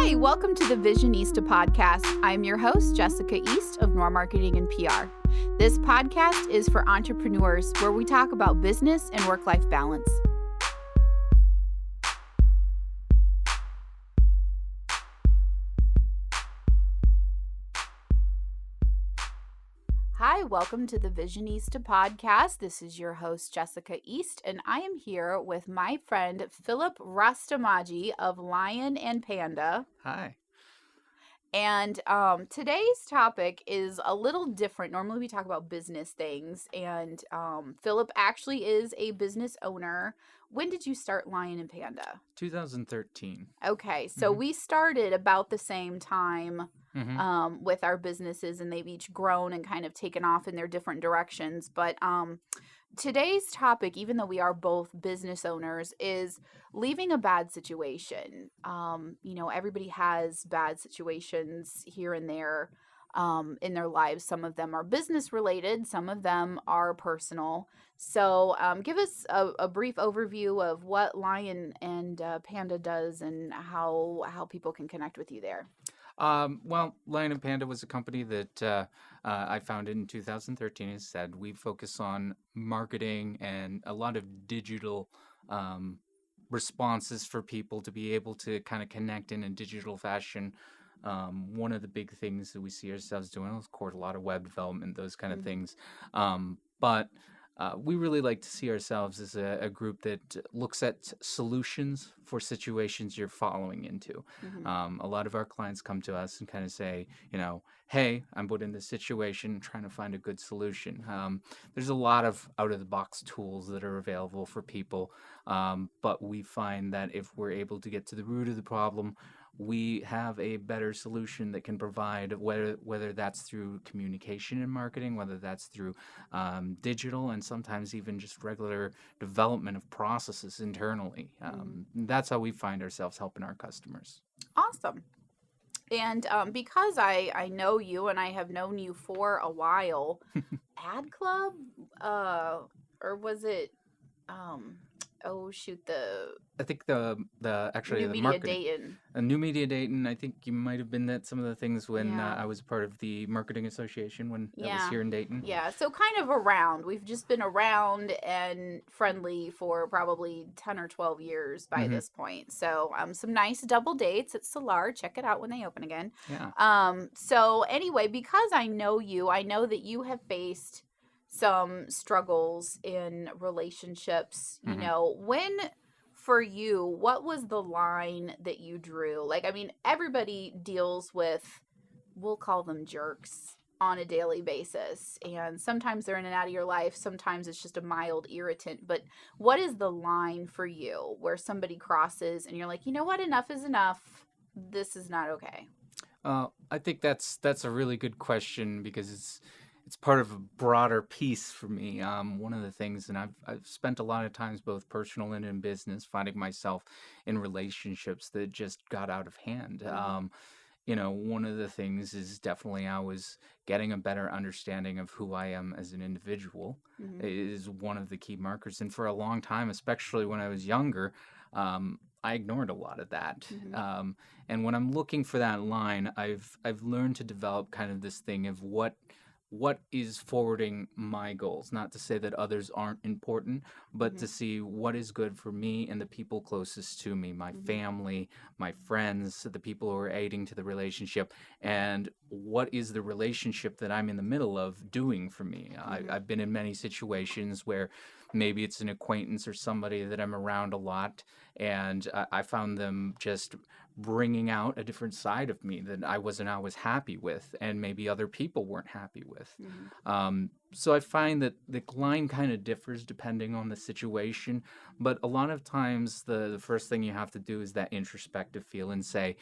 Hi, welcome to the Visionista Podcast. I'm your host, 𝐶𝐘𝐧 𝐖𝐡𝐞 of Nor Marketing and PR. This podcast is for entrepreneurs where we talk about business and work-life balance. Hi, welcome to the Visionista Podcast. This is your host, 𝐶𝐘𝐧 𝐖𝐡𝐞, and I am here with my friend, Philip Roestamadji of Lion and Panda. Hi. And today's topic is a little different. Normally we talk about business things, and Philip actually is a business owner. When did you start Lion and Panda? 2013. Okay, so we started about the same time with our businesses, and they've each grown and kind of taken off in their different directions. But today's topic, even though we are both business owners, is leaving a bad situation. Everybody has bad situations here and there in their lives. Some of them are business related, some of them are personal. So give us a brief overview of what Lion and Panda does and how people can connect with you there. Well, Lion and Panda was a company that I founded in 2013. As said, we focus on marketing and a lot of digital responses for people to be able to kind of connect in a digital fashion. One of the big things that we see ourselves doing, of course, a lot of web development, those kind of things. But we really like to see ourselves as a group that looks at solutions for situations you're following into. A lot of our clients come to us and kind of say, hey, I'm put in this situation, trying to find a good solution. There's a lot of out-of-the-box tools that are available for people, but we find that if we're able to get to the root of the problem, we have a better solution that can provide, whether that's through communication and marketing, whether that's through digital, and sometimes even just regular development of processes internally. That's how we find ourselves helping our customers. Awesome. And because I know you and I have known you for a while, Ad Club, or was it... I think the New Media marketing, Dayton. a New Media Dayton. I think you might have been at some of the things when I was part of the marketing association when I was here in Dayton. Yeah, so kind of around. We've just been around and friendly for probably 10 or 12 years by this point. So some nice double dates at Solar. Check it out when they open again. Yeah. So anyway, because I know you, I know that you have faced some struggles in relationships. When for you, what was the line that you drew? Everybody deals with, we'll call them jerks, on a daily basis, and sometimes they're in and out of your life, sometimes it's just a mild irritant. But what is the line for you where somebody crosses and you're like, you know what, enough is enough, this is not okay? I think that's a really good question, because it's part of a broader piece for me. One of the things, and I've spent a lot of times, both personal and in business, finding myself in relationships that just got out of hand. One of the things is definitely I was getting a better understanding of who I am as an individual is one of the key markers. And for a long time, especially when I was younger, I ignored a lot of that. And when I'm looking for that line, I've learned to develop kind of this thing of what is forwarding my goals. Not to say that others aren't important, but to see what is good for me and the people closest to me, my family, my friends, the people who are aiding to the relationship, and what is the relationship that I'm in the middle of doing for me. I've been in many situations where maybe it's an acquaintance or somebody that I'm around a lot, and I found them just bringing out a different side of me that I wasn't always happy with, and maybe other people weren't happy with. So I find that the line kind of differs depending on the situation, but a lot of times the first thing you have to do is that introspective feel and say,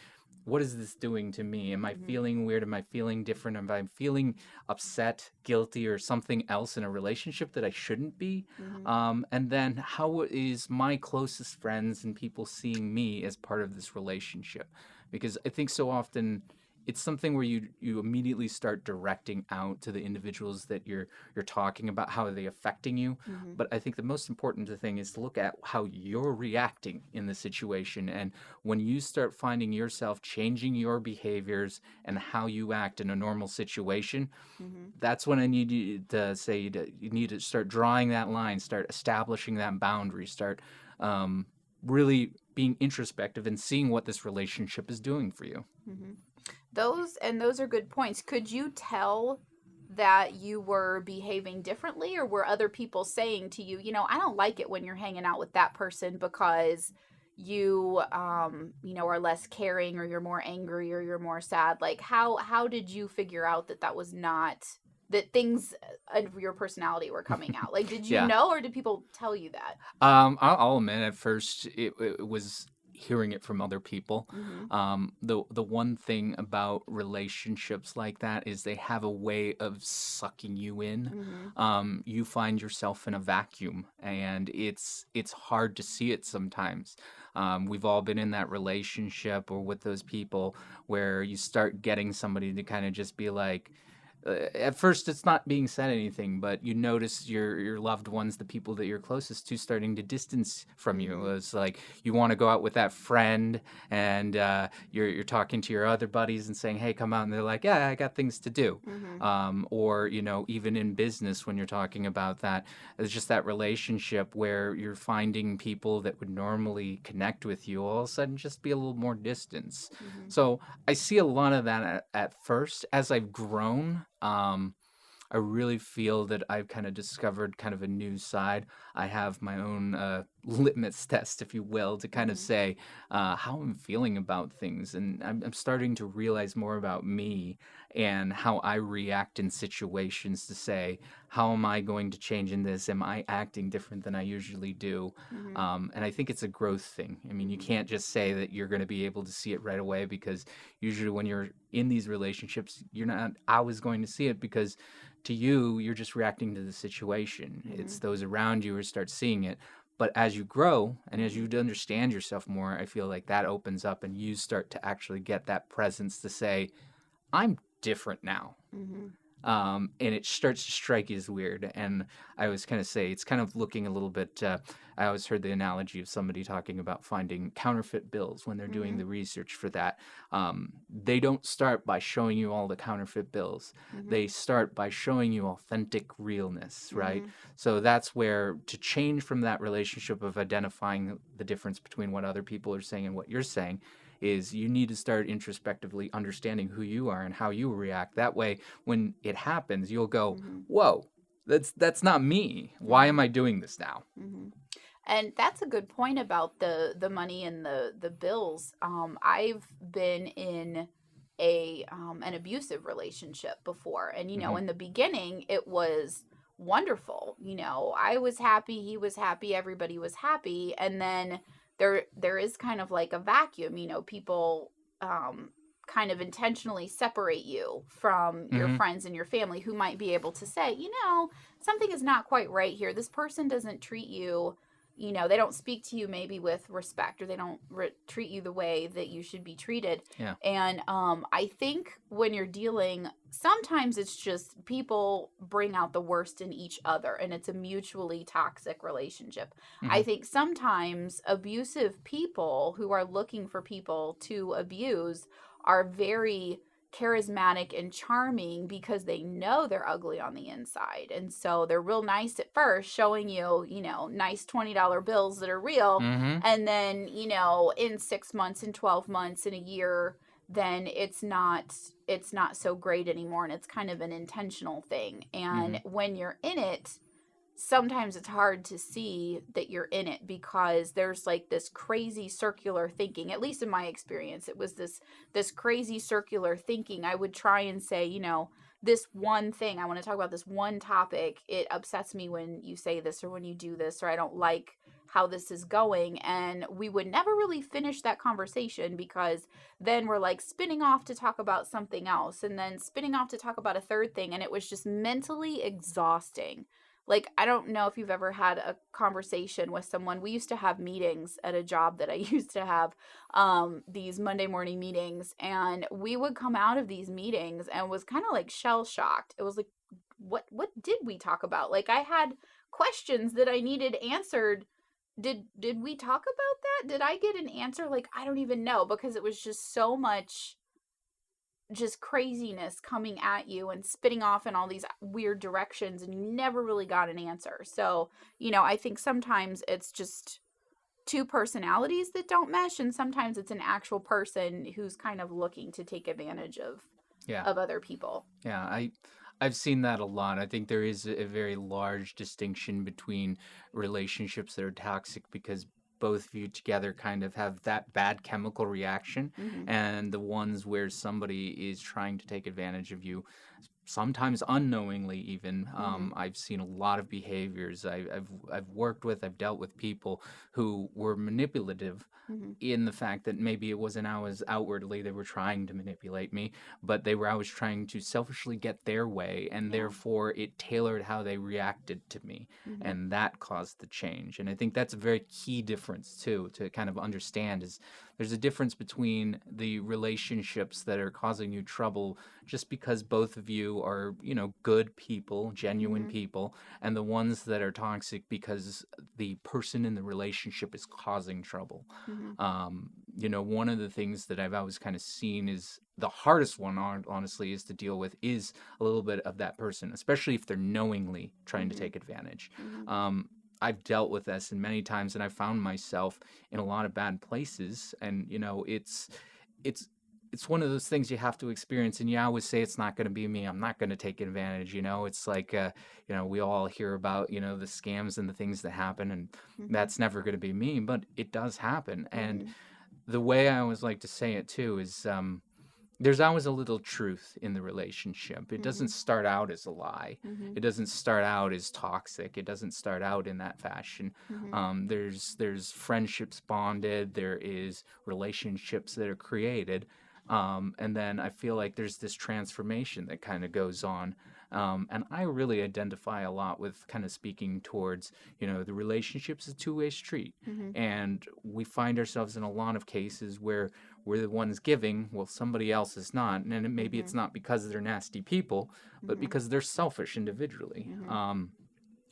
what is this doing to me? Am I feeling weird? Am I feeling different? Am I feeling upset, guilty, or something else in a relationship that I shouldn't be? And then how is my closest friends and people seeing me as part of this relationship? Because I think so often it's something where you immediately start directing out to the individuals that you're talking about. How are they affecting you? Mm-hmm. But I think the most important thing is to look at how you're reacting in the situation. And when you start finding yourself changing your behaviors and how you act in a normal situation, Mm-hmm. that's when I need you to say you need to start drawing that line, start establishing that boundary, start really being introspective and seeing what this relationship is doing for you. Mm-hmm. Those are good points. Could you tell that you were behaving differently, or were other people saying to you, I don't like it when you're hanging out with that person because you are less caring, or you're more angry, or you're more sad? Like, how did you figure out that was not, that things of your personality were coming out? Like, did you Yeah. know, or did people tell you that? I'll admit at first it was hearing it from other people. Mm-hmm. The one thing about relationships like that is they have a way of sucking you in. Mm-hmm. You find yourself in a vacuum, and it's hard to see it sometimes. We've all been in that relationship or with those people where you start getting somebody to kind of just be like, at first it's not being said anything, but you notice your loved ones, the people that you're closest to, starting to distance from you. Mm-hmm. It's like you want to go out with that friend, and you're talking to your other buddies and saying, hey, come out, and they're like, yeah, I got things to do. Mm-hmm. Or even in business, when you're talking about that, it's just that relationship where you're finding people that would normally connect with you all of a sudden just be a little more distance. Mm-hmm. So I see a lot of that at first. As I've grown, I really feel that I've kind of discovered kind of a new side. I have my own litmus test, if you will, to kind of Mm-hmm. say how I'm feeling about things. And I'm starting to realize more about me and how I react in situations, to say, how am I going to change in this? Am I acting different than I usually do? Mm-hmm. And I think it's a growth thing. I mean, you Mm-hmm. can't just say that you're going to be able to see it right away, because usually when you're in these relationships, you're not always going to see it, because to you, you're just reacting to the situation. Mm-hmm. It's those around you who start seeing it. But as you grow and as Mm-hmm. you understand yourself more, I feel like that opens up and you start to actually get that presence to say, I'm different now. Mm-hmm. And it starts to strike you as weird. And I always kind of say it's kind of looking a little bit. I always heard the analogy of somebody talking about finding counterfeit bills when they're doing Mm-hmm. the research for that. They don't start by showing you all the counterfeit bills. Mm-hmm. They start by showing you authentic realness, right? Mm-hmm. So that's where, to change from that relationship of identifying the difference between what other people are saying and what you're saying, is you need to start introspectively understanding who you are and how you react. That way, when it happens, you'll go, Mm-hmm. whoa, that's not me. Why am I doing this now? Mm-hmm. And that's a good point about the money and the bills. I've been in an abusive relationship before, and Hmm. in the beginning it was wonderful. I was happy, he was happy, everybody was happy, and then there is kind of like a vacuum. People kind of intentionally separate you from your Hmm. friends and your family, who might be able to say, something is not quite right here. This person doesn't treat you, they don't speak to you maybe with respect, or they don't treat you the way that you should be treated. Yeah. And I think when you're dealing, sometimes it's just people bring out the worst in each other, and it's a mutually toxic relationship. I Hmm. think sometimes abusive people who are looking for people to abuse are very charismatic and charming, because they know they're ugly on the inside. And so they're real nice at first, showing you, nice $20 bills that are real. Hmm. And then, in 6 months, in 12 months, in a year, then it's not so great anymore. And it's kind of an intentional thing. Hmm. And when you're in it, sometimes it's hard to see that you're in it, because there's like this crazy circular thinking. At least in my experience, it was this crazy circular thinking. I would try and say, this one thing, I want to talk about this one topic. It upsets me when you say this, or when you do this, or I don't like how this is going. And we would never really finish that conversation, because then we're like spinning off to talk about something else, and then spinning off to talk about a third thing. And it was just mentally exhausting. like, I don't know if you've ever had a conversation with someone. We used to have meetings at a job that I used to have, these Monday morning meetings, and we would come out of these meetings and was kind of like shell shocked. It was like, what did we talk about? Like, I had questions that I needed answered. Did we talk about that? Did I get an answer? Like, I don't even know, because it was just so much just craziness coming at you and spitting off in all these weird directions, and you never really got an answer. So, I think sometimes it's just two personalities that don't mesh, and sometimes it's an actual person who's kind of looking to take advantage Yeah. of other people. Yeah, I've seen that a lot. I think there is a very large distinction between relationships that are toxic because both of you together kind of have that bad chemical reaction, Mm-hmm. and the ones where somebody is trying to take advantage of you, sometimes unknowingly even. Mm-hmm. I've seen a lot of behaviors. I've worked with, I've dealt with people who were manipulative Mm-hmm. in the fact that maybe it wasn't always outwardly they were trying to manipulate me, but they were always trying to selfishly get their way, and Yeah. therefore it tailored how they reacted to me, Mm-hmm. and that caused the change. And I think that's a very key difference too to kind of understand, is there's a difference between the relationships that are causing you trouble just because both of you are, good people, genuine Mm-hmm. people, and the ones that are toxic because the person in the relationship is causing trouble. Mm-hmm. One of the things that I've always kind of seen is the hardest one, honestly, is to deal with is a little bit of that person, especially if they're knowingly trying to Mm-hmm. take advantage. Mm-hmm. I've dealt with this in many times, and I found myself in a lot of bad places. And it's one of those things you have to experience. And you always say it's not going to be me. I'm not going to take advantage. It's like we all hear about the scams and the things that happen, and Mm-hmm. that's never going to be me. But it does happen. And Mm-hmm. the way I always like to say it too is there's always a little truth in the relationship. It doesn't start out as a lie. Mm-hmm. It doesn't start out as toxic. It doesn't start out in that fashion. Mm-hmm. There's friendships bonded. There is relationships that are created. And then I feel like there's this transformation that kind of goes on. And I really identify a lot with kind of speaking towards, the relationship's a two-way street. Mm-hmm. And we find ourselves in a lot of cases where we're the ones giving, well, somebody else is not. And maybe it's not because they're nasty people, but Mm-hmm. because they're selfish individually. Mm-hmm.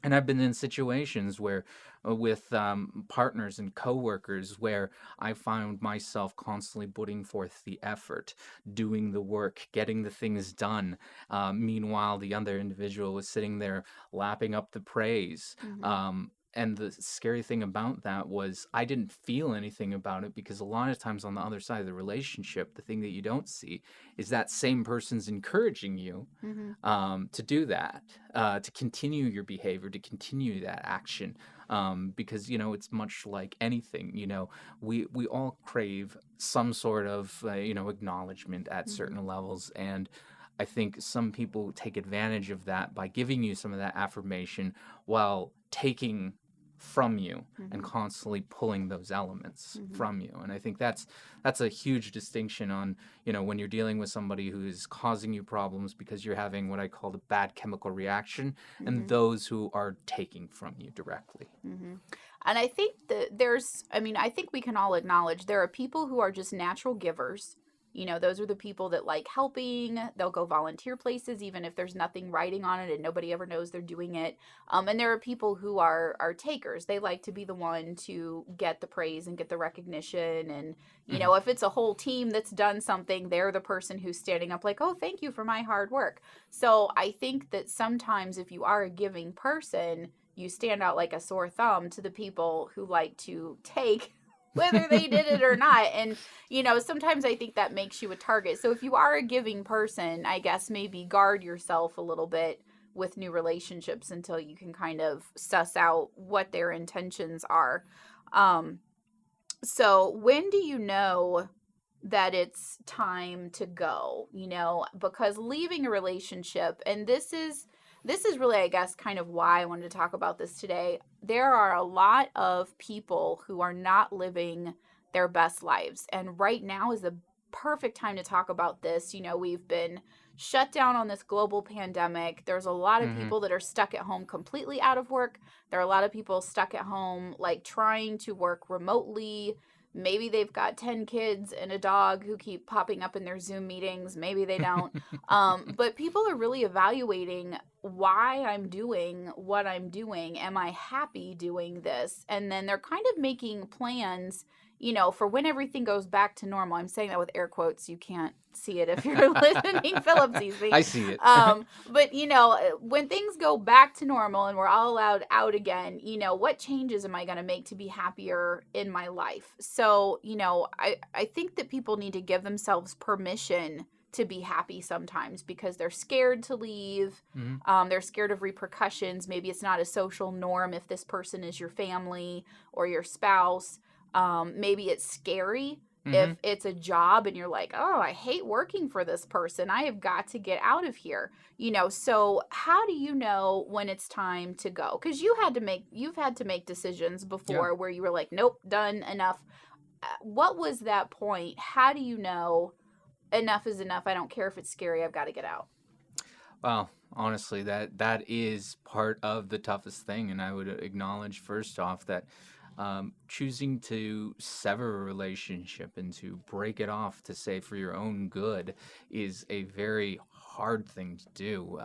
And I've been in situations where, with partners and coworkers, where I found myself constantly putting forth the effort, doing the work, getting the things done. Meanwhile, the other individual was sitting there lapping up the praise. Mm-hmm. And the scary thing about that was I didn't feel anything about it, because a lot of times on the other side of the relationship, the thing that you don't see is that same person's encouraging you Mm-hmm. to do that, to continue your behavior, to continue that action. Because, it's much like anything, we all crave some sort of, acknowledgement at Mm-hmm. certain levels. And I think some people take advantage of that by giving you some of that affirmation while taking from you and Mm-hmm. constantly pulling those elements Mm-hmm. from you. And I think that's a huge distinction on, when you're dealing with somebody who is causing you problems because you're having what I call the bad chemical reaction, and Mm-hmm. those who are taking from you directly. Mm-hmm. And I think that I think we can all acknowledge there are people who are just natural givers. Those are the people that like helping. They'll go volunteer places even if there's nothing writing on it and nobody ever knows they're doing it. And there are people who are takers. They like to be the one to get the praise and get the recognition. And, Mhm. if it's a whole team that's done something, they're the person who's standing up like, oh, thank you for my hard work. So I think that sometimes if you are a giving person, you stand out like a sore thumb to the people who like to take, whether they did it or not. And, sometimes I think that makes you a target. So if you are a giving person, I guess maybe guard yourself a little bit with new relationships until you can kind of suss out what their intentions are. So when do you know that it's time to go? Because leaving a relationship, and this is really, I guess, kind of why I wanted to talk about this today. There are a lot of people who are not living their best lives, and right now is the perfect time to talk about this. We've been shut down on this global pandemic. There's a lot of Mm-hmm. people that are stuck at home completely out of work. There are a lot of people stuck at home, like trying to work remotely. Maybe they've got 10 kids and a dog who keep popping up in their Zoom meetings. Maybe they don't. But people are really evaluating why I'm doing what I'm doing. Am I happy doing this? And then they're kind of making plans, for when everything goes back to normal. I'm saying that with air quotes. You can't see it if you're listening. Philip sees me. I see it. But when things go back to normal and we're all allowed out again, what changes am I going to make to be happier in my life? So, I think that people need to give themselves permission to be happy sometimes because they're scared to leave. Mm-hmm. They're scared of repercussions. Maybe it's not a social norm if this person is your family or your spouse. Maybe it's scary Mm-hmm. if it's a job and you're like, oh, I hate working for this person. I have got to get out of here. So how do you know when it's time to go? Because you've had to make decisions before where you were like, nope, done, enough. What was that point? How do you know enough is enough? I don't care if it's scary. I've got to get out. Well, honestly, that is part of the toughest thing, and I would acknowledge first off that choosing to sever a relationship and to break it off to say for your own good is a very hard thing to do.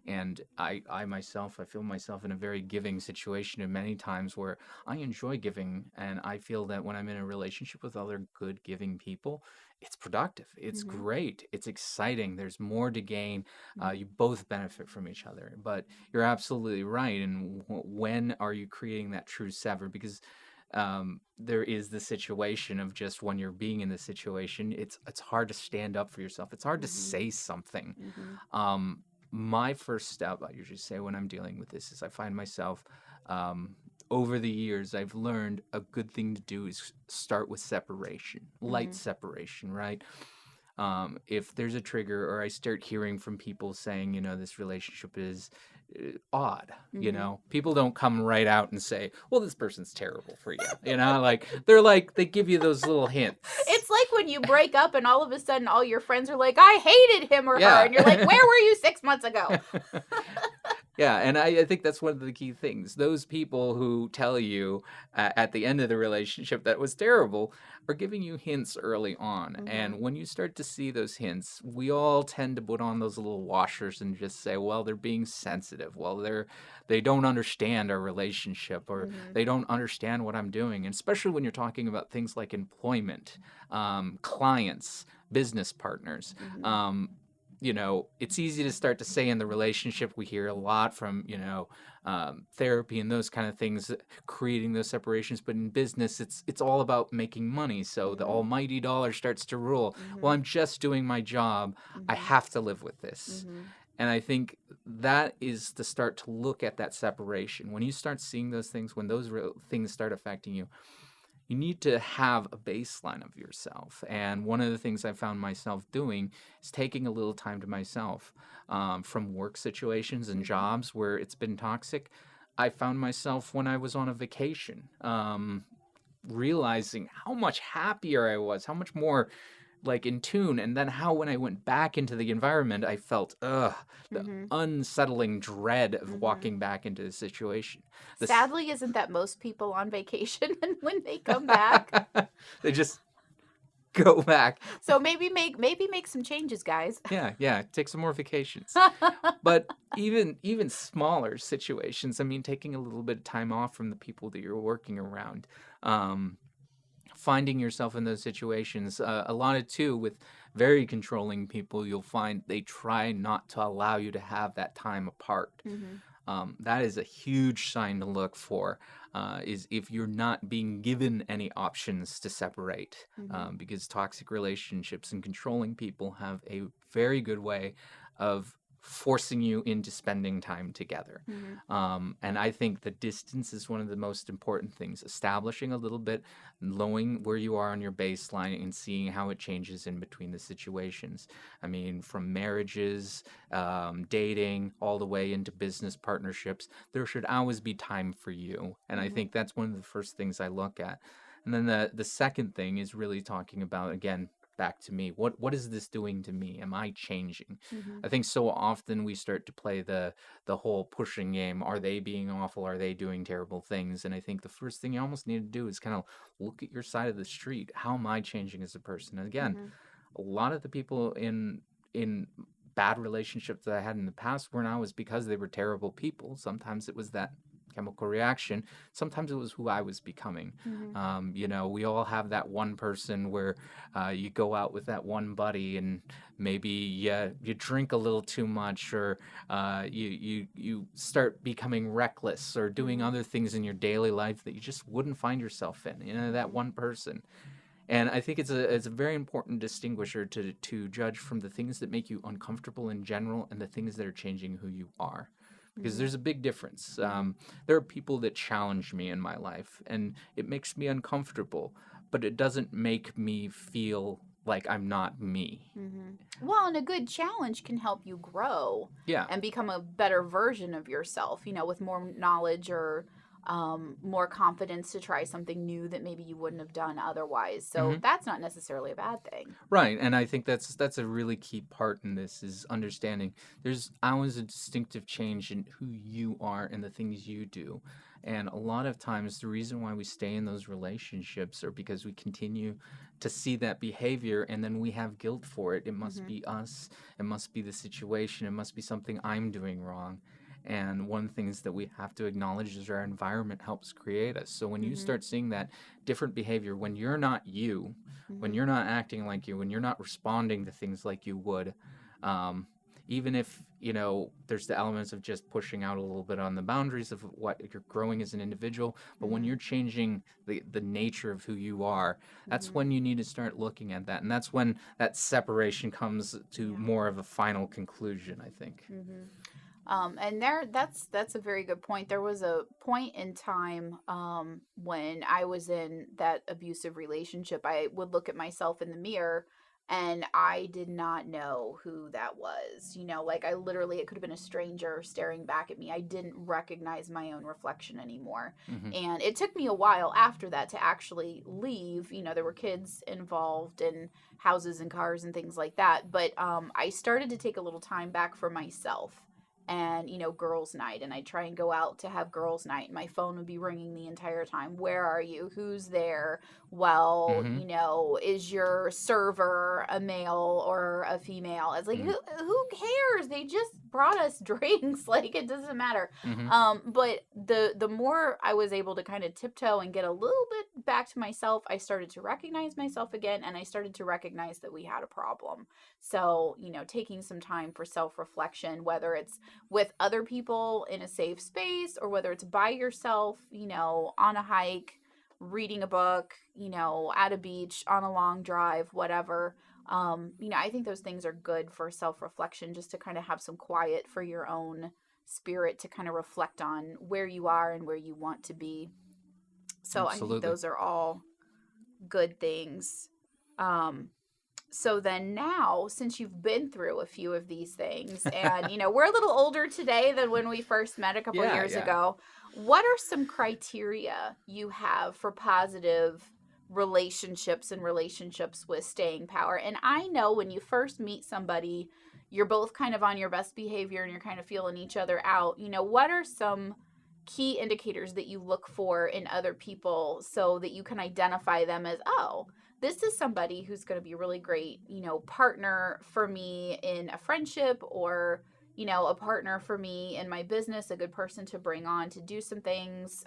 And I myself, I feel myself in a very giving situation, and many times where I enjoy giving, and I feel that when I'm in a relationship with other good giving people, it's productive. It's great. It's exciting. There's more to gain. You both benefit from each other. But you're absolutely right. And when are you creating that true sever? Because there is the situation of just when you're being in the situation, it's hard to stand up for yourself. It's hard to say something. My first step, I usually say when I'm dealing with this, is I find myself over the years, I've learned a good thing to do is start with separation, light separation, right? If there's a trigger or I start hearing from people saying, this relationship is odd, people don't come right out and say, well, this person's terrible for you. Like they give you those little hints. It's like when you break up and all of a sudden all your friends are like, I hated him or her. And you're like, where were you 6 months ago? Yeah, and I think that's one of the key things. Those people who tell you at the end of the relationship that was terrible are giving you hints early on. And when you start to see those hints, we all tend to put on those little washers and just say, well, they're being sensitive. Well, they don't understand our relationship, or they don't understand what I'm doing. And especially when you're talking about things like employment, clients, business partners. It's easy to start to say in the relationship, we hear a lot from, therapy and those kind of things, creating those separations. But in business, it's all about making money. So the almighty dollar starts to rule. Well, I'm just doing my job. I have to live with this. And I think that is to start to look at that separation. When you start seeing those things, when those things start affecting you, you need to have a baseline of yourself. And one of the things I found myself doing is taking a little time to myself from work situations and jobs where it's been toxic. I found myself when I was on a vacation, realizing how much happier I was, how much more like in tune, and then how when I went back into the environment, I felt the unsettling dread of walking back into the situation. Sadly, isn't that most people on vacation and when they come back? They just go back. So maybe make some changes, guys. Yeah, take some more vacations. But even smaller situations, I mean, taking a little bit of time off from the people that you're working around, finding yourself in those situations, a lot of too with very controlling people, you'll find they try not to allow you to have that time apart. That is a huge sign to look for, is if you're not being given any options to separate, because toxic relationships and controlling people have a very good way of forcing you into spending time together. And I think the distance is one of the most important things. Establishing a little bit, knowing where you are on your baseline and seeing how it changes in between the situations. I mean, from marriages, dating, all the way into business partnerships, there should always be time for you. And I think that's one of the first things I look at. And then the second thing is really talking about, again, back to me. What is this doing to me? Am I changing? Mm-hmm. I think so often we start to play the whole pushing game. Are they being awful? Are they doing terrible things? And I think the first thing you almost need to do is kind of look at your side of the street. How am I changing as a person? And again, Mm-hmm. a lot of the people in bad relationships that I had in the past weren't always because they were terrible people. Sometimes it was that chemical reaction. Sometimes it was who I was becoming. Mm-hmm. We all have that one person where you go out with that one buddy and maybe you drink a little too much, or you start becoming reckless or doing Mm-hmm. other things in your daily life that you just wouldn't find yourself in. That one person. And I think it's a very important distinguisher to judge from the things that make you uncomfortable in general and the things that are changing who you are. Because Mm-hmm. there's a big difference. Mm-hmm. There are people that challenge me in my life, and it makes me uncomfortable, but it doesn't make me feel like I'm not me. Mm-hmm. Well, and a good challenge can help you grow Yeah. and become a better version of yourself, with more knowledge or more confidence to try something new that maybe you wouldn't have done otherwise. So hmm that's not necessarily a bad thing. Right, and I think that's a really key part in this is understanding there's always a distinctive change in who you are and the things you do. And a lot of times the reason why we stay in those relationships are because we continue to see that behavior and then we have guilt for it. It must Mm-hmm. be us, it must be the situation, it must be something I'm doing wrong. And one of the things that we have to acknowledge is our environment helps create us. So when you Mm-hmm. start seeing that different behavior, when you're not you, when Mm-hmm. you're not acting like you, when you're not responding to things like you would, um, even if there's the elements of just pushing out a little bit on the boundaries of what you're growing as an individual, but when Mm-hmm. you're changing the nature of who you are, that's Mm-hmm. when you need to start looking at that, and that's when that separation comes to Yeah. more of a final conclusion, I think. Mm-hmm. And that's a very good point. There was a point in time when I was in that abusive relationship. I would look at myself in the mirror and I did not know who that was. Like I literally, it could have been a stranger staring back at me. I didn't recognize my own reflection anymore. hmm And it took me a while after that to actually leave. There were kids involved and houses and cars and things like that. But I started to take a little time back for myself and girls night, and I'd try and go out to have girls night, and my phone would be ringing the entire time. Where are you? Who's there? Well, hmm is your server a male or a female? It's like, who cares? They just brought us drinks. Like, it doesn't matter. hmm But the more I was able to kind of tiptoe and get a little bit back to myself, I started to recognize myself again, and I started to recognize that we had a problem. So taking some time for self-reflection, whether it's with other people in a safe space or whether it's by yourself, on a hike, reading a book, at a beach, on a long drive, whatever. I think those things are good for self-reflection, just to kind of have some quiet for your own spirit to kind of reflect on where you are and where you want to be. So I think Absolutely. those are all good things. Um, so then now, since you've been through a few of these things, and we're a little older today than when we first met a couple Yeah, years yeah. ago, what are some criteria you have for positive relationships and relationships with staying power? And I know when you first meet somebody, you're both kind of on your best behavior and you're kind of feeling each other out. What are some key indicators that you look for in other people so that you can identify them as, oh, this is somebody who's going to be a really great, partner for me in a friendship, or, a partner for me in my business, a good person to bring on to do some things.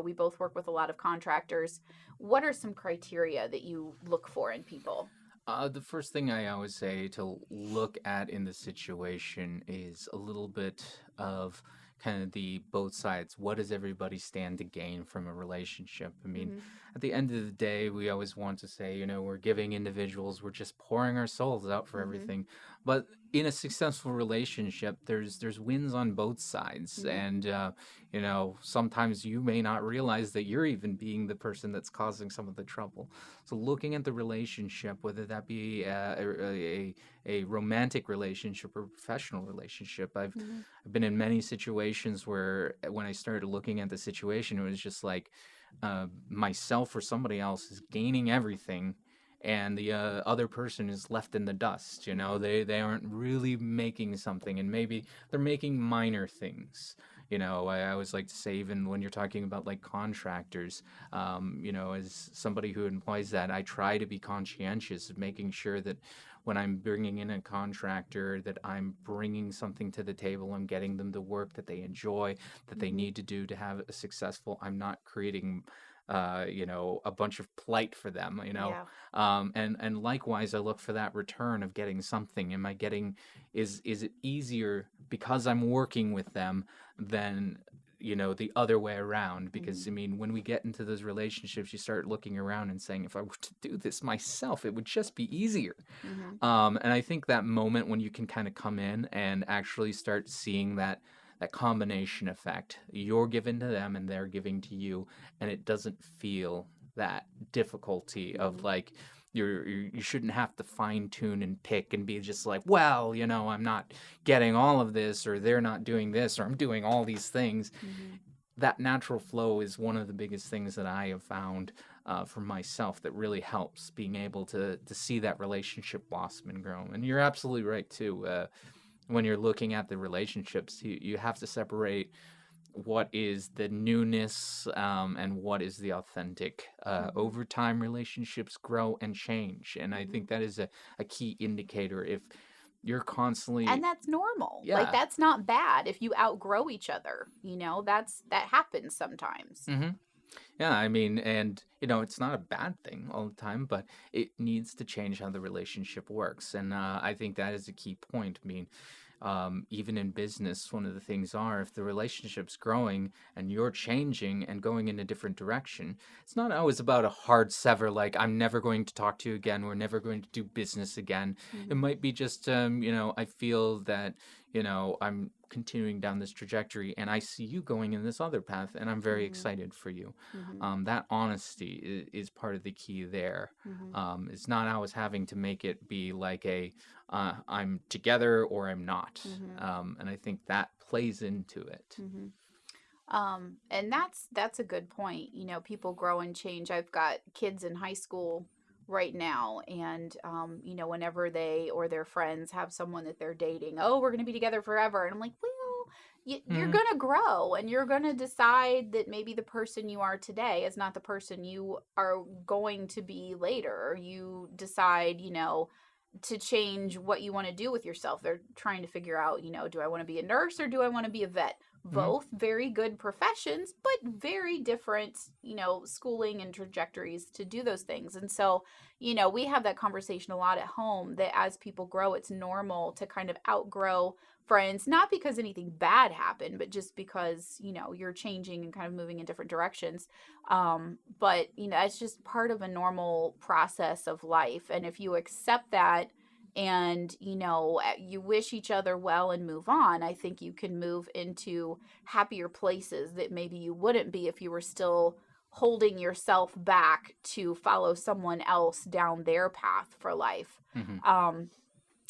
We both work with a lot of contractors. What are some criteria that you look for in people? The first thing I always say to look at in the situation is a little bit of kind of the both sides. What does everybody stand to gain from a relationship? I mean, Mm-hmm. at the end of the day, we always want to say, we're giving individuals, we're just pouring our souls out for Mm-hmm. everything. But in a successful relationship, there's wins on both sides, Mm-hmm. and sometimes you may not realize that you're even being the person that's causing some of the trouble. So looking at the relationship, whether that be a romantic relationship or professional relationship, I've Mm-hmm. been in many situations where when I started looking at the situation, it was just like myself or somebody else is gaining everything, and the other person is left in the dust. They aren't really making something, and maybe they're making minor things. I always like to say, even when you're talking about like contractors, as somebody who employs that, I try to be conscientious of making sure that when I'm bringing in a contractor, that I'm bringing something to the table. I'm getting them the work that they enjoy, that they need to do to have a successful. I'm not creating a bunch of plight for them. Yeah. And likewise, I look for that return of getting something. Am I getting, is it easier because I'm working with them than the other way around? Because I mean, when we get into those relationships, you start looking around and saying, if I were to do this myself, it would just be easier. And I think that moment when you can kind of come in and actually start seeing that combination effect, you're giving to them and they're giving to you, and it doesn't feel that difficulty of like you shouldn't have to fine tune and pick and be just like, well, I'm not getting all of this, or they're not doing this, or I'm doing all these things. That natural flow is one of the biggest things that I have found for myself that really helps being able to see that relationship blossom and grow. And you're absolutely right too. When you're looking at the relationships, you have to separate what is the newness and what is the authentic. Over time, relationships grow and change. And I think that is a key indicator. If you're constantly... And that's normal. Yeah. Like, that's not bad if you outgrow each other. That happens sometimes. Yeah, I mean, and, it's not a bad thing all the time, but it needs to change how the relationship works. And I think that is a key point. I mean, even in business, one of the things are, if the relationship's growing and you're changing and going in a different direction, it's not always about a hard sever, like, I'm never going to talk to you again, we're never going to do business again. It might be just, I feel that, I'm continuing down this trajectory and I see you going in this other path and I'm very excited for you. That honesty is part of the key there. It's not always having to make it be like I'm together or I'm not. And I think that plays into it. And that's a good point. People grow and change. I've got kids in high school right now, and whenever they or their friends have someone that they're dating, oh, we're going to be together forever, and I'm like, well, you're going to grow, and you're going to decide that maybe the person you are today is not the person you are going to be later. You decide, to change what you want to do with yourself. They're trying to figure out, do I want to be a nurse or do I want to be a vet? Both very good professions, but very different, schooling and trajectories to do those things. And so, we have that conversation a lot at home, that as people grow, it's normal to kind of outgrow friends, not because anything bad happened, but just because, you're changing and kind of moving in different directions. But, it's just part of a normal process of life. And if you accept that, and you wish each other well and move on, I think you can move into happier places that maybe you wouldn't be if you were still holding yourself back to follow someone else down their path for life.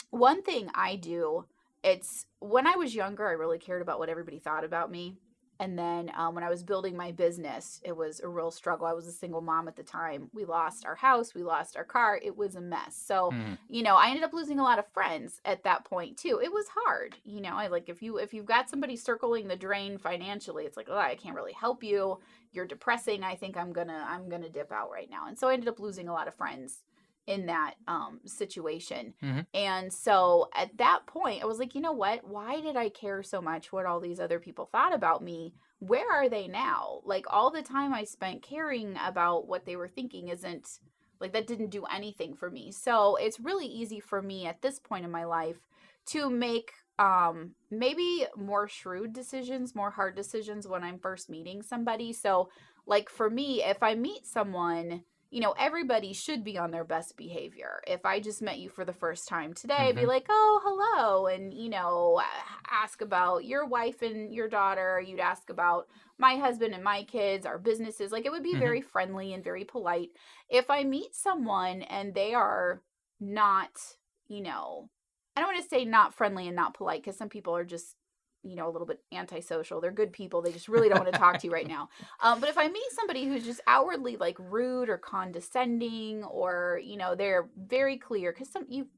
One thing I do, it's when I was younger, I really cared about what everybody thought about me. And then when I was building my business, it was a real struggle. I was a single mom at the time. We lost our house. We lost our car. It was a mess. So, I ended up losing a lot of friends at that point too. It was hard. If you've got somebody circling the drain financially, it's like, oh, I can't really help you. You're depressing. I think I'm gonna dip out right now. And so I ended up losing a lot of friends in that situation. And so at that point, I was like, you know what? Why did I care so much what all these other people thought about me? Where are they now? Like, all the time I spent caring about what they were thinking isn't, like, that didn't do anything for me. So it's really easy for me at this point in my life to make maybe more shrewd decisions, more hard decisions when I'm first meeting somebody. So, like, for me, if I meet someone, everybody should be on their best behavior. If I just met you for the first time today, I'd be like, oh, hello. And, ask about your wife and your daughter. You'd ask about my husband and my kids, our businesses. Like, it would be very friendly and very polite. If I meet someone and they are not, I don't want to say not friendly and not polite, because some people are just, a little bit antisocial. They're good people. They just really don't want to talk to you right now. But if I meet somebody who's just outwardly like rude or condescending, or, they're very clear, because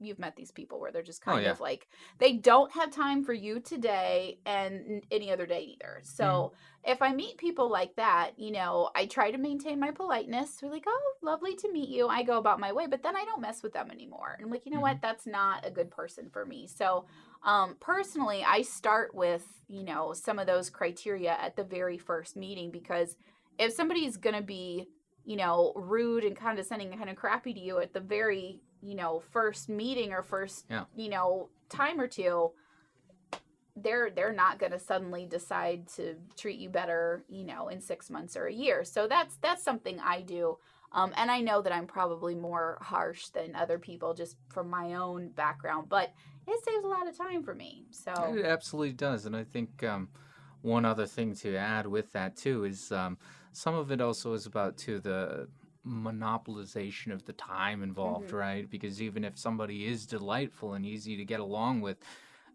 you've met these people where they're just kind of like, they don't have time for you today and any other day either. So if I meet people like that, I try to maintain my politeness. We're like, oh, lovely to meet you. I go about my way, but then I don't mess with them anymore. And I'm like, you know what? That's not a good person for me. So personally, I start with, some of those criteria at the very first meeting, because if somebody's going to be, rude and condescending and kind of crappy to you at the very, first meeting or first, time or two, they're not going to suddenly decide to treat you better, in 6 months or a year. So that's something I do. And I know that I'm probably more harsh than other people just from my own background, but it saves a lot of time for me. So It absolutely does. And I think one other thing to add with that too is some of it also is about the monopolization of the time involved, right? Because even if somebody is delightful and easy to get along with,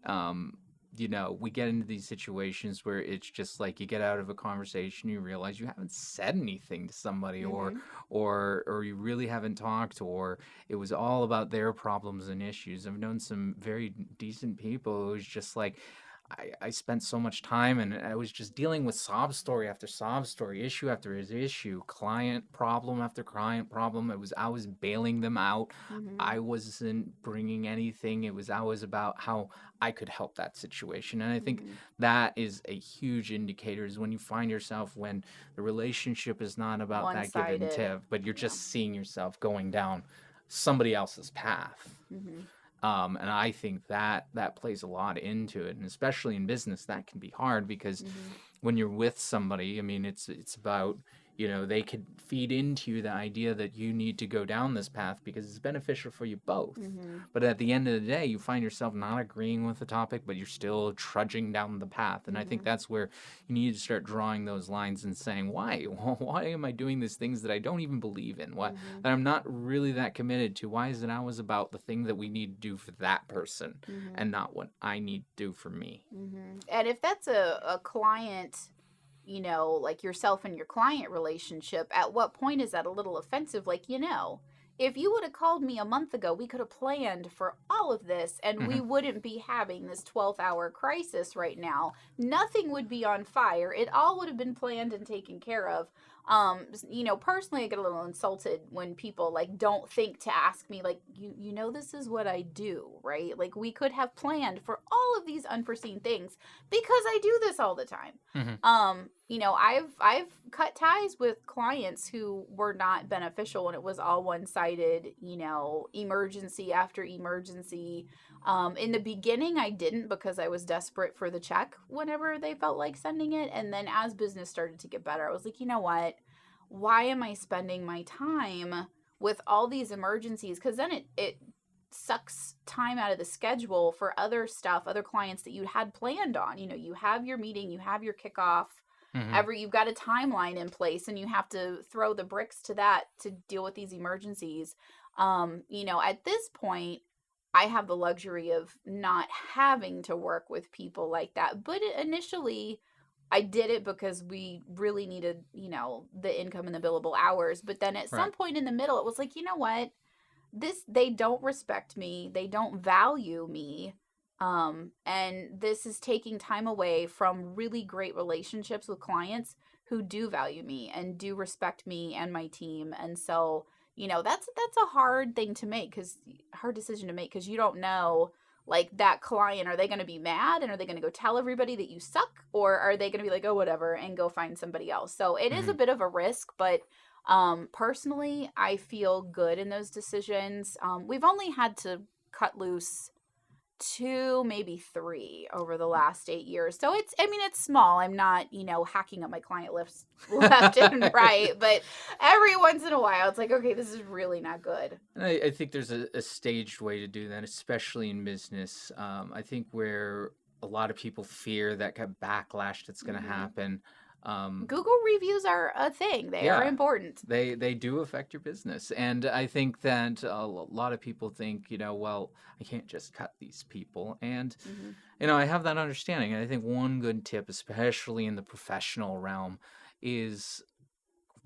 we get into these situations where it's just like you get out of a conversation, you realize you haven't said anything to somebody, or you really haven't talked, or it was all about their problems and issues. I've known some very decent people who's just like, I spent so much time and I was just dealing with sob story after sob story, issue after issue, client problem after client problem. I was bailing them out. I wasn't bringing anything. It was always about how I could help that situation. And I think that is a huge indicator, is when you find yourself when the relationship is not about that give and take, but you're just seeing yourself going down somebody else's path. And I think that plays a lot into it. And especially in business, that can be hard, because when you're with somebody, I mean, it's about, they could feed into you the idea that you need to go down this path because it's beneficial for you both. But at the end of the day, you find yourself not agreeing with the topic, but you're still trudging down the path. And I think that's where you need to start drawing those lines and saying, why? Why am I doing these things that I don't even believe in? That I'm not really that committed to? Why is it always about the thing that we need to do for that person and not what I need to do for me? And if that's a client, like yourself and your client relationship, at what point is that a little offensive? Like, if you would have called me a month ago, we could have planned for all of this, and we wouldn't be having this 12-hour crisis right now. Nothing would be on fire. It all would have been planned and taken care of. Personally, I get a little insulted when people like don't think to ask me, like, this is what I do, right? Like, we could have planned for all of these unforeseen things, because I do this all the time. I've cut ties with clients who were not beneficial, and it was all one-sided, emergency after emergency. In the beginning, I didn't, because I was desperate for the check whenever they felt like sending it. And then as business started to get better, I was like, you know what? Why am I spending my time with all these emergencies? Because then it sucks time out of the schedule for other stuff, other clients that you had planned on. You have your meeting, you have your kickoff. You've got a timeline in place, and you have to throw the bricks to that to deal with these emergencies. At this point, I have the luxury of not having to work with people like that. But initially, I did it because we really needed, the income and the billable hours. But then at some point in the middle, it was like, you know what? They don't respect me. They don't value me. And this is taking time away from really great relationships with clients who do value me and do respect me and my team. And so, that's a hard decision to make, because you don't know, like, that client, are they going to be mad and are they going to go tell everybody that you suck, or are they going to be like, oh, whatever, and go find somebody else? So it is a bit of a risk, but personally, I feel good in those decisions. We've only had to cut loose 2, maybe 3 over the last 8 years. So it's small. I'm not, hacking up my client list left and right, but every once in a while it's like, okay, this is really not good. And I think there's a staged way to do that, especially in business. I think where a lot of people fear that kind of backlash that's going to happen, Google reviews are a thing. They are Yeah, important. they do affect your business. And I think that a lot of people think, well, I can't just cut these people. And, I have that understanding. And I think one good tip, especially in the professional realm, is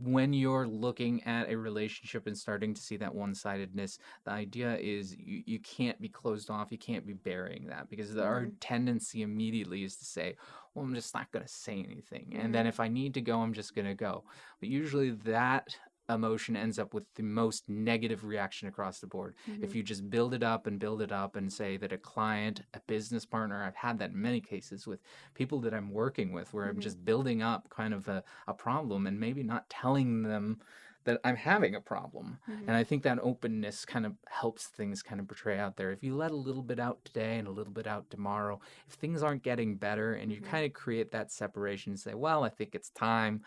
when you're looking at a relationship and starting to see that one-sidedness, the idea is you can't be closed off. You can't be burying that, because our tendency immediately is to say, well, I'm just not going to say anything. And then if I need to go, I'm just going to go. But usually that emotion ends up with the most negative reaction across the board. If you just build it up and say that a client, a business partner, I've had that in many cases with people that I'm working with, where I'm just building up kind of a problem and maybe not telling them that I'm having a problem. And I think that openness kind of helps things kind of portray out there. If you let a little bit out today and a little bit out tomorrow, if things aren't getting better and you kind of create that separation and say, well, I think it's time,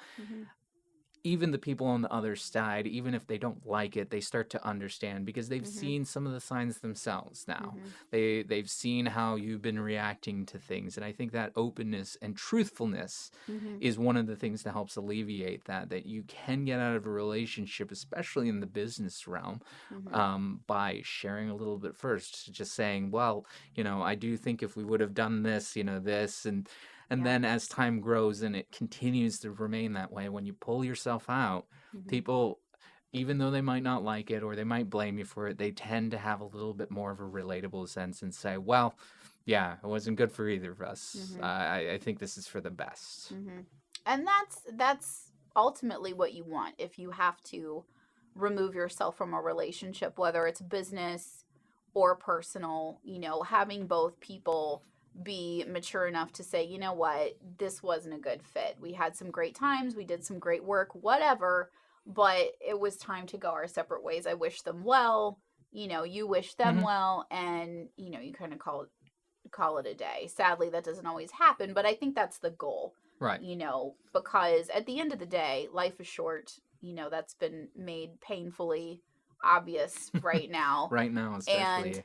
even the people on the other side, even if they don't like it, they start to understand, because they've seen some of the signs themselves now. They've seen how you've been reacting to things. And I think that openness and truthfulness is one of the things that helps alleviate that you can get out of a relationship, especially in the business realm, by sharing a little bit first, just saying, well, I do think if we would have done this, this, and then as time grows and it continues to remain that way, when you pull yourself out, people, even though they might not like it or they might blame you for it, they tend to have a little bit more of a relatable sense and say, well, yeah, it wasn't good for either of us. I think this is for the best. And that's ultimately what you want. If you have to remove yourself from a relationship, whether it's business or personal, having both people be mature enough to say, you know what, this wasn't a good fit. We had some great times, we did some great work, whatever, but it was time to go our separate ways. I wish them well, you wish them well, and you kind of call it a day. Sadly, that doesn't always happen, but I think that's the goal. Right. Because at the end of the day, life is short. That's been made painfully obvious right now. Right now, especially.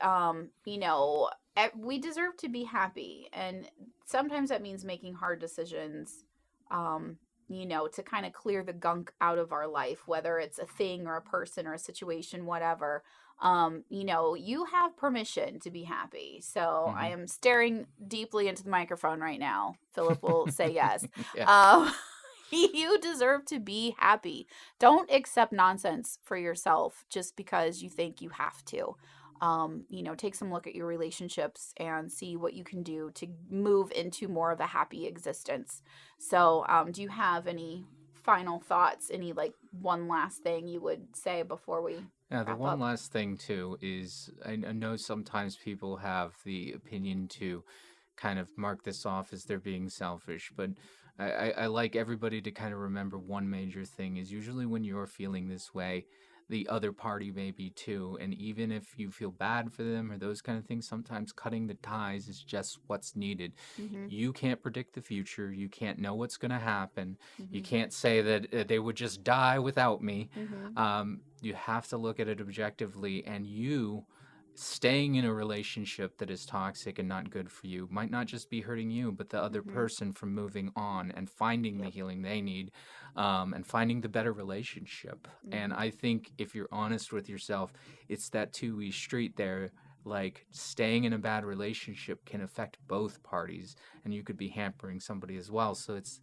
And we deserve to be happy, and sometimes that means making hard decisions, to kind of clear the gunk out of our life, whether it's a thing or a person or a situation, whatever. You have permission to be happy. So I am staring deeply into the microphone right now. Philip will say yes. You deserve to be happy. Don't accept nonsense for yourself just because you think you have to. Take some look at your relationships and see what you can do to move into more of a happy existence. So, do you have any final thoughts? Any one last thing you would say before we Yeah, the wrap one up? last thing too is I know sometimes people have the opinion to kind of mark this off as they're being selfish, but I like everybody to kind of remember one major thing is usually when you're feeling this way, the other party may be too. And even if you feel bad for them or those kind of things, sometimes cutting the ties is just what's needed. You can't predict the future. You can't know what's going to happen. You can't say that they would just die without me. You have to look at it objectively, and you staying in a relationship that is toxic and not good for you might not just be hurting you, but the other person from moving on and finding the healing they need, and finding the better relationship. And I think if you're honest with yourself, it's that two-way street there. Like, staying in a bad relationship can affect both parties, and you could be hampering somebody as well. So it's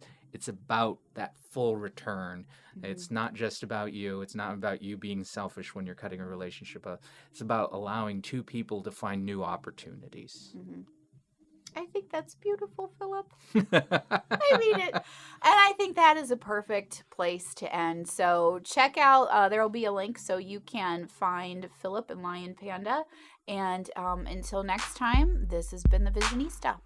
about that full return. It's not just about you. It's not about you being selfish when you're cutting a relationship up. It's about allowing two people to find new opportunities. I think that's beautiful, Philip. I mean it. And I think that is a perfect place to end. So check out, there will be a link so you can find Philip and Lion Panda. And until next time, this has been the Visionista.